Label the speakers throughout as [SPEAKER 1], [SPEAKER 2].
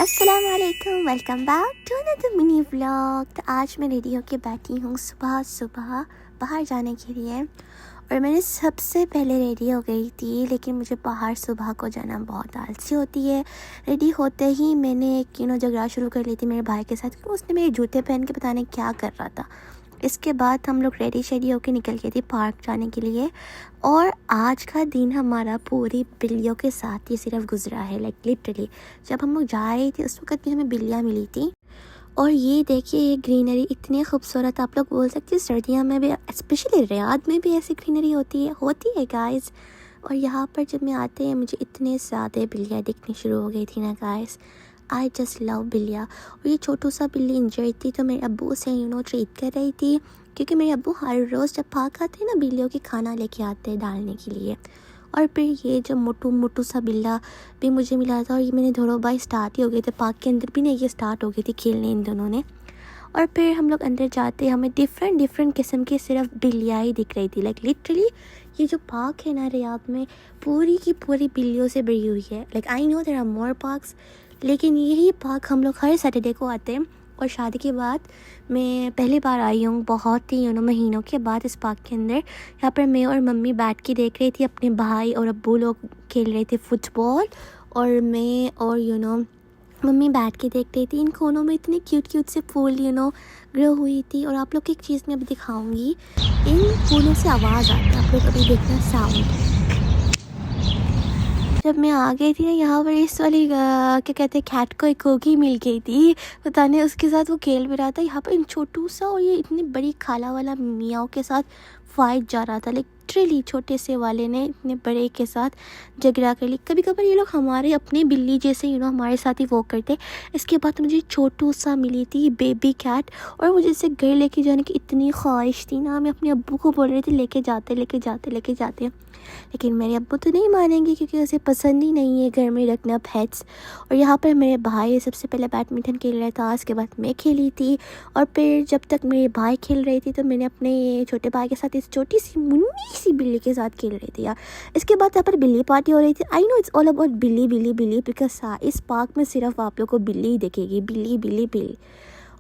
[SPEAKER 1] अस्सलाम वालेकुम, welcome back to another mini vlog. तो आज मैं रेडी होके बैठी हूँ सुबह सुबह बाहर जाने के लिए। और मैंने सबसे पहले रेडी हो गई थी, लेकिन मुझे बाहर सुबह को जाना बहुत आलसी होती है। रेडी होते ही मैंने एक झगड़ा शुरू कर ली थी मेरे भाई के साथ, क्योंकि उसने मेरे जूते पहन के पता नहीं क्या कर रहा था। इसके बाद हम लोग रेडी शेडी होके निकल गए थे पार्क जाने के लिए। और आज का दिन हमारा पूरी बिल्लियों के साथ ही सिर्फ गुजरा है, लाइक लिटरली। जब हम लोग जा रहे थे उस वक्त भी हमें बिल्लियाँ मिली थी। और ये देखिए, ये ग्रीनरी इतनी खूबसूरत, आप लोग बोल सकते हैं सर्दियों में भी, स्पेशली रियाद में भी ऐसी ग्रीनरी होती है गाइस। और यहाँ पर जब मैं आते हैं मुझे इतने ज़्यादा बिल्लियाँ दिखनी शुरू हो गई थी ना गाइस। आई जस्ट लव बिल्लियाँ। और ये छोटू सा बिल्ली इंजर्ड थी, तो मेरे अब्बू से ट्रीट कर रही थी, क्योंकि मेरे अब्बू हर रोज़ जब पार्क आते हैं ना बिल्लियों की खाना लेके आते हैं डालने के लिए। और फिर ये जो मोटू मोटू सा बिल्ला भी मुझे मिला था, और ये मैंने दोनों भाई स्टार्ट ही हो गए थे पार्क के अंदर भी नहीं, ये स्टार्ट हो गई थी खेलने इन दोनों ने। और फिर हम लोग अंदर जाते हमें डिफरेंट किस्म की सिर्फ बिल्लियाँ ही दिख रही थी, लाइक लिटरली। ये जो पार्क है ना रियाद में, पूरी की पूरी बिल्लियों से भरी हुई है। Like I know there are more parks, लेकिन यही पार्क हम लोग हर सैटरडे को आते हैं। और शादी के बाद मैं पहली बार आई हूँ, बहुत ही महीनों के बाद इस पार्क के अंदर। यहाँ पर मैं और मम्मी बैठ के देख रही थी, अपने भाई और अब्बू लोग खेल रहे थे फुटबॉल, और मैं और मम्मी बैठ के देख रही थी। इन कोनों में इतने क्यूट से फूल ग्रो हुई थी। और आप लोग की एक चीज़ मैं अभी दिखाऊंगी, इन फूलों से आवाज़ आती है, आप लोग अभी देखना साउंड। जब मैं आ गई थी ना यहाँ पर, इस वाली क्या कहते हैं कैट को एक कोगी मिल गई थी, पता नहीं उसके साथ वो खेल भी रहा था। यहाँ पर इन छोटू सा और ये इतनी बड़ी खाला वाला मियाओं के साथ फाइट जा रहा था। लिटरली छोटे से वाले ने इतने बड़े के साथ झगड़ा कर ली। कभी कभार ये लोग हमारे अपने बिल्ली जैसे हमारे साथ ही वो करते। इसके बाद मुझे छोटू सा मिली थी बेबी कैट, और मुझे इसे घर लेके जाने की इतनी ख्वाहिश थी ना। मैं अपने अब्बू को बोल रही थी लेके जाते, लेकिन मेरे अब्बू तो नहीं मानेंगे, क्योंकि उसे पसंद ही नहीं है घर में रखना पेट्स। और यहाँ पर मेरे भाई सबसे पहले बैडमिंटन खेल रहा था, उसके बाद मैं खेली थी। और फिर जब तक मेरे भाई खेल रही थी तो मैंने अपने छोटे भाई के साथ इस छोटी सी मुन्नी सी बिल्ली के साथ खेल रही थी यार। इसके बाद यहाँ पर बिल्ली पार्टी हो रही थी। I know it's all about बिल्ली, बिकॉज इस पार्क में सिर्फ आप लोग को बिल्ली ही दिखेगी, बिल्ली।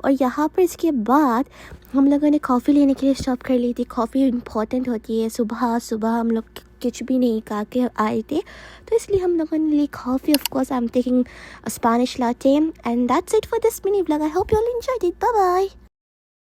[SPEAKER 1] और यहाँ पर इसके बाद हम लोगों ने कॉफ़ी लेने के लिए स्टॉप कर ली थी। कॉफ़ी इम्पॉर्टेंट होती है, सुबह हम लोग कुछ भी नहीं खा के आए थे, तो इसलिए हम लोगों ने ली coffee. Of course I am taking Spanish latte, and that's it for this mini vlog. I hope you all enjoyed it. Bye bye.